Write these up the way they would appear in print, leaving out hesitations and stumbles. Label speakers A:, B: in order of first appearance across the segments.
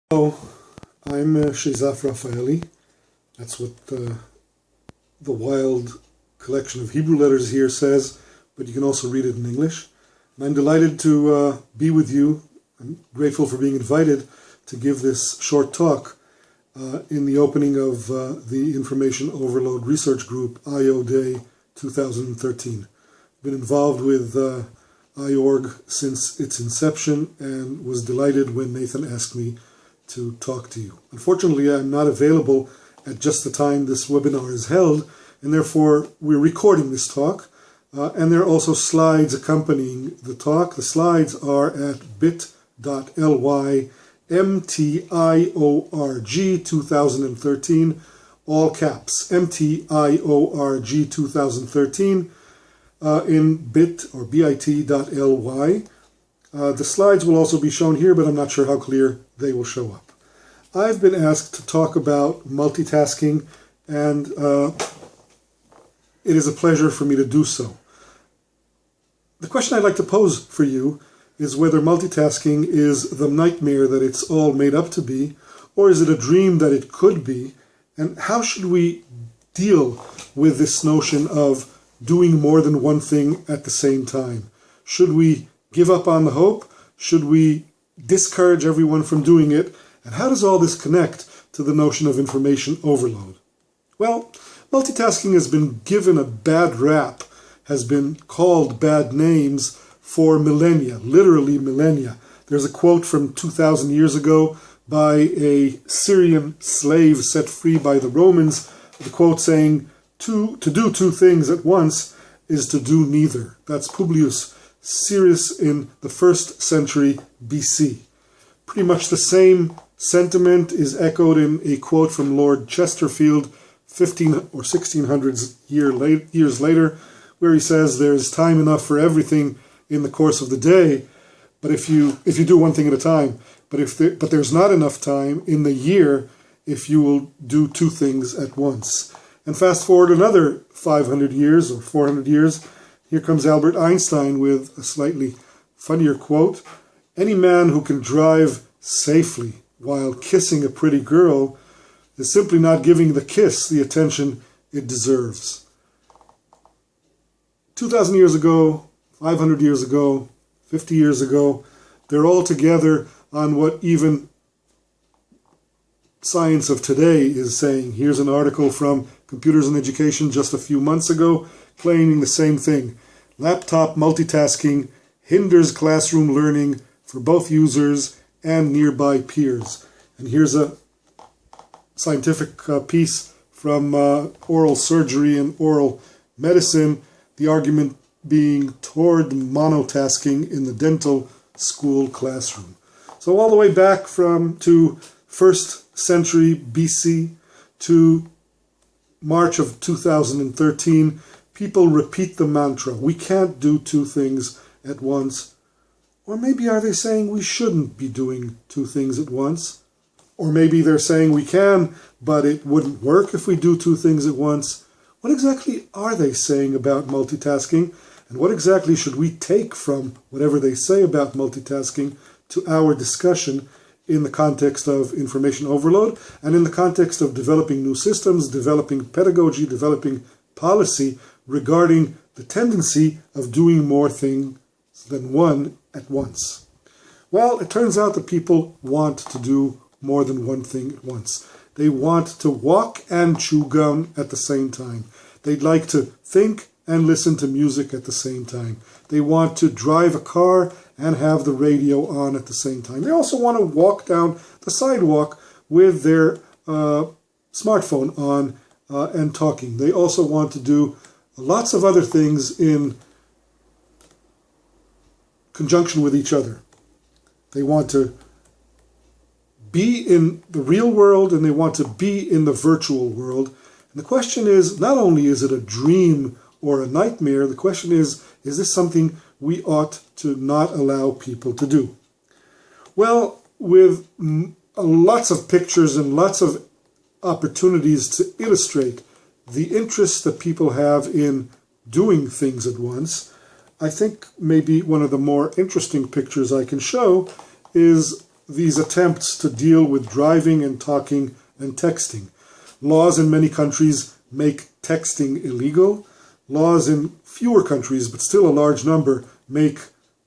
A: Hello, I'm Sheizaf Rafaeli. That's what the wild collection of Hebrew letters here says, but you can also read it in English. And I'm delighted to be with you. I'm grateful for being invited to give this short talk in the opening of the Information Overload Research Group I/O Day 2013. I've been involved with IORG since its inception and was delighted when Nathan asked me to talk to you. Unfortunately, I'm not available at just the time this webinar is held, and therefore we're recording this talk, and there are also slides accompanying the talk. The slides are at bit.ly MTIORG 2013, all caps, MTIORG 2013, in bit or bit.ly. The slides will also be shown here, but I'm not sure how clear they will show up. I've been asked to talk about multitasking, and it is a pleasure for me to do so. The question I'd like to pose for you is whether multitasking is the nightmare that it's all made up to be, or is it a dream that it could be, and how should we deal with this notion of doing more than one thing at the same time? Should we give up on the hope? Should we discourage everyone from doing it? And how does all this connect to the notion of information overload? Well, multitasking has been given a bad rap, has been called bad names for millennia, literally millennia. There's a quote from 2,000 years ago by a Syrian slave set free by the Romans, the quote saying, to do two things at once is to do neither. That's Publius Syrus in the 1st century BC. Pretty much the same sentiment is echoed in a quote from Lord Chesterfield 15 or 1600 years later, where he says there's time enough for everything in the course of the day, but if you do one thing at a time, but there's not enough time in the year if you will do two things at once. And fast forward another 500 years or 400 years, here comes Albert Einstein with a slightly funnier quote. Any man who can drive safely while kissing a pretty girl is simply not giving the kiss the attention it deserves. 2,000 years ago, 500 years ago, 50 years ago, they're all together on what even science of today is saying. Here's an article from Computers and Education just a few months ago claiming the same thing. Laptop multitasking hinders classroom learning for both users and nearby peers. And here's a scientific piece from oral surgery and oral medicine, the argument being toward monotasking in the dental school classroom. So all the way back to 1st century BC to March of 2013, people repeat the mantra, we can't do two things at once. Or maybe are they saying we shouldn't be doing two things at once? Or maybe they're saying we can, but it wouldn't work if we do two things at once. What exactly are they saying about multitasking? And what exactly should we take from whatever they say about multitasking to our discussion in the context of information overload and in the context of developing new systems, developing pedagogy, developing policy regarding the tendency of doing more things than one at once? Well, it turns out that people want to do more than one thing at once. They want to walk and chew gum at the same time. They'd like to think and listen to music at the same time. They want to drive a car and have the radio on at the same time. They also want to walk down the sidewalk with their smartphone on and talking. They also want to do lots of other things in conjunction with each other. They want to be in the real world and they want to be in the virtual world. And the question is, not only is it a dream or a nightmare, the question is this something we ought to not allow people to do? Well, with lots of pictures and lots of opportunities to illustrate the interest that people have in doing things at once, I think maybe one of the more interesting pictures I can show is these attempts to deal with driving and talking and texting. Laws in many countries make texting illegal. Laws in fewer countries, but still a large number, make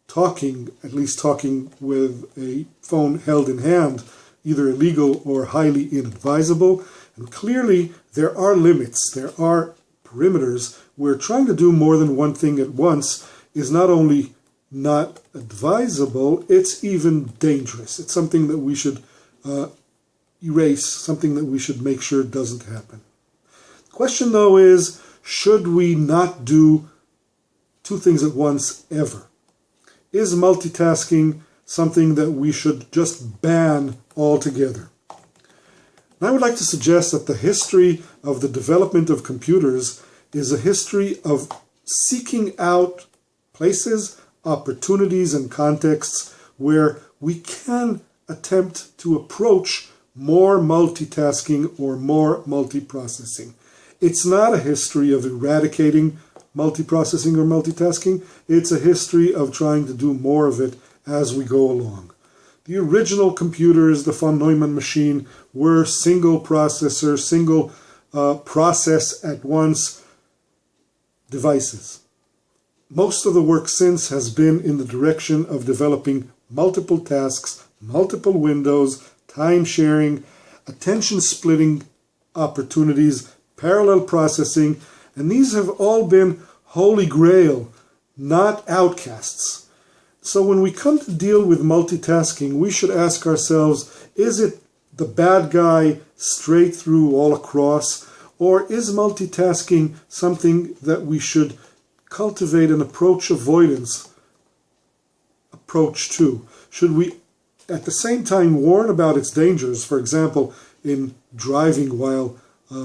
A: talking, at least talking with a phone held in hand, either illegal or highly inadvisable. And clearly there are limits, there are perimeters where trying to do more than one thing at once is not only not advisable, it's even dangerous. It's something that we should erase, something that we should make sure doesn't happen. The question though is, should we not do two things at once ever? Is multitasking something that we should just ban altogether? And I would like to suggest that the history of the development of computers is a history of seeking out places, opportunities, and contexts where we can attempt to approach more multitasking or more multiprocessing. It's not a history of eradicating multiprocessing or multitasking. It's a history of trying to do more of it as we go along. The original computers, the von Neumann machine, were single processor, single process at once devices. Most of the work since has been in the direction of developing multiple tasks, multiple windows, time sharing, attention splitting opportunities, parallel processing, and these have all been holy grail, not outcasts. So when we come to deal with multitasking, we should ask ourselves, is it the bad guy straight through all across, or is multitasking something that we should cultivate an approach avoidance approach to? Should we at the same time warn about its dangers, for example, in driving while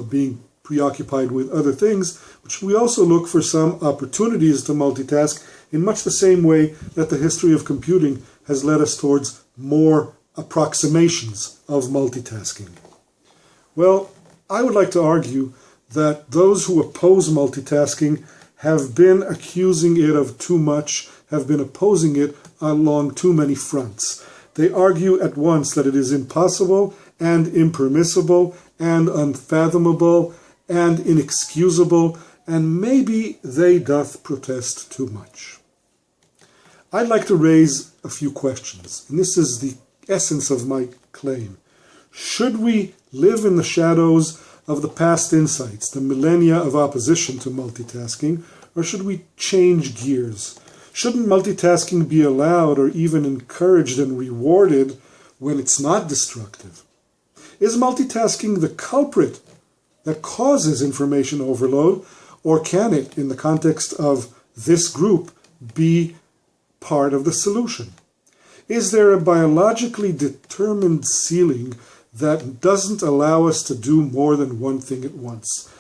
A: being preoccupied with other things, but should we also look for some opportunities to multitask in much the same way that the history of computing has led us towards more approximations of multitasking? Well, I would like to argue that those who oppose multitasking have been accusing it of too much, have been opposing it along too many fronts. They argue at once that it is impossible and impermissible and unfathomable and inexcusable, and maybe they doth protest too much. I'd like to raise a few questions, and this is the essence of my claim. Should we live in the shadows of the past insights, the millennia of opposition to multitasking, or should we change gears? Shouldn't multitasking be allowed or even encouraged and rewarded when it's not destructive? Is multitasking the culprit that causes information overload, or can it, in the context of this group, be part of the solution? Is there a biologically determined ceiling that doesn't allow us to do more than one thing at once?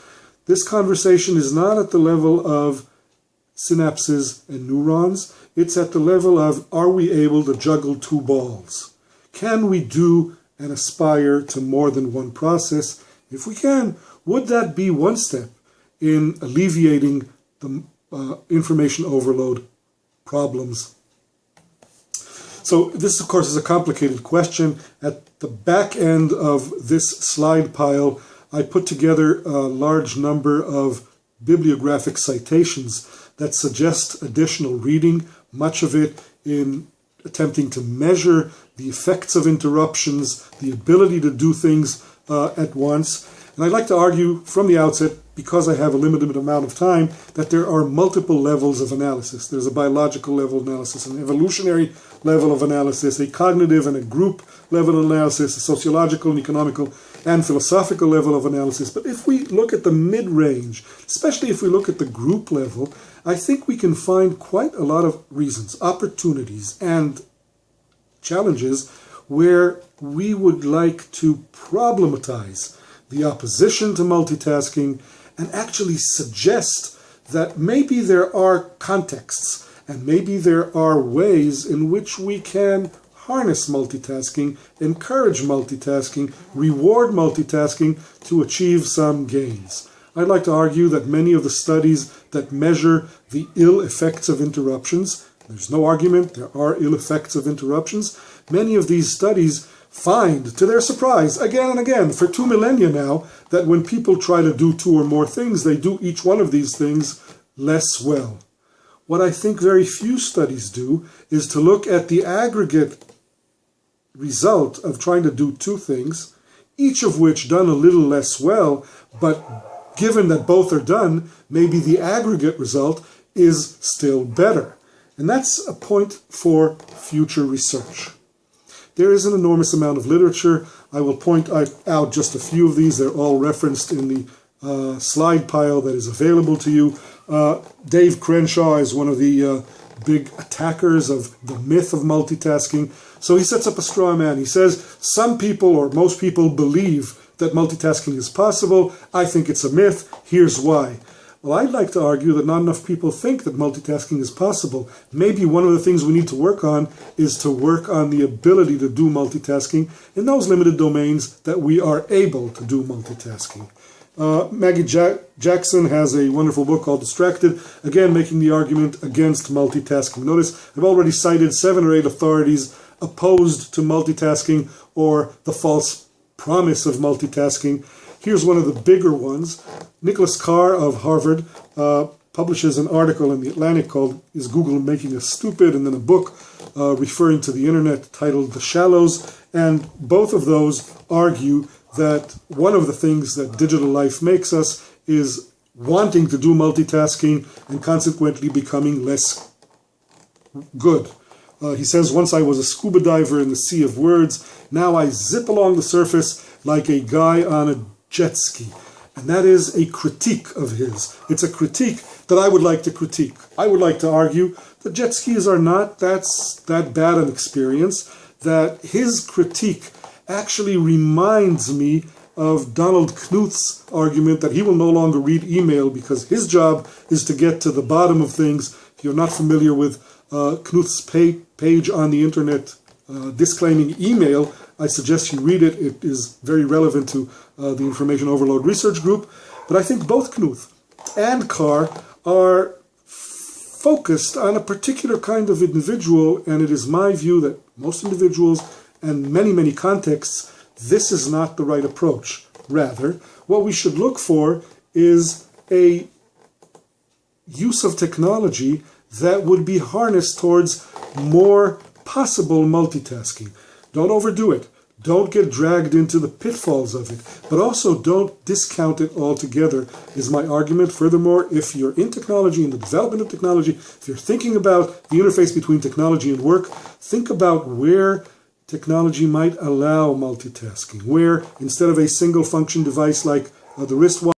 A: This conversation is not at the level of synapses and neurons. It's at the level of, are we able to juggle two balls? Can we do and aspire to more than one process? If we can, would that be one step in alleviating the information overload problems? So this, of course, is a complicated question. At the back end of this slide pile, I put together a large number of bibliographic citations that suggest additional reading, much of it in attempting to measure the effects of interruptions, the ability to do things at once. And I'd like to argue from the outset, because I have a limited amount of time, that there are multiple levels of analysis. There's a biological level of analysis, an evolutionary level of analysis, a cognitive and a group level of analysis, a sociological and economical and philosophical level of analysis. But if we look at the mid-range, especially if we look at the group level, I think we can find quite a lot of reasons, opportunities, and challenges where we would like to problematize the opposition to multitasking and actually suggest that maybe there are contexts and maybe there are ways in which we can harness multitasking, encourage multitasking, reward multitasking to achieve some gains. I'd like to argue that many of the studies that measure the ill effects of interruptions, there's no argument, there are ill effects of interruptions, many of these studies find, to their surprise, again and again, for 2 millennia now, that when people try to do 2 or more things, they do each one of these things less well. What I think very few studies do is to look at the aggregate result of trying to do 2 things, each of which done a little less well, but given that both are done, maybe the aggregate result is still better. And that's a point for future research. There is an enormous amount of literature. I will point out just a few of these. They're all referenced in the slide pile that is available to you. Dave Crenshaw is one of the big attackers of the myth of multitasking. So he sets up a straw man. He says some people or most people believe that multitasking is possible. I think it's a myth. Here's why. Well, I'd like to argue that not enough people think that multitasking is possible. Maybe one of the things we need to work on is to work on the ability to do multitasking in those limited domains that we are able to do multitasking. Maggie Jackson has a wonderful book called Distracted, again making the argument against multitasking. Notice I've already cited 7 or 8 authorities opposed to multitasking or the false promise of multitasking. Here's one of the bigger ones. Nicholas Carr of Harvard publishes an article in The Atlantic called Is Google Making Us Stupid? And then a book referring to the internet titled The Shallows. And both of those argue that one of the things that digital life makes us is wanting to do multitasking and consequently becoming less good. He says, once I was a scuba diver in the sea of words, now I zip along the surface like a guy on a jet ski. And that is a critique of his. It's a critique that I would like to critique. I would like to argue that jet skis are not that bad an experience, that his critique actually reminds me of Donald Knuth's argument that he will no longer read email because his job is to get to the bottom of things. If you're not familiar with Knuth's page on the internet disclaiming email, I suggest you read it. It is very relevant to the Information Overload Research Group. But I think both Knuth and Carr are focused on a particular kind of individual, and it is my view that most individuals and many contexts, this is not the right approach. Rather, what we should look for is a use of technology that would be harnessed towards more possible multitasking. Don't overdo it. Don't get dragged into the pitfalls of it. But also don't discount it altogether, is my argument. Furthermore, if you're in technology, in the development of technology, if you're thinking about the interface between technology and work, think about where technology might allow multitasking, where instead of a single function device like the wristwatch,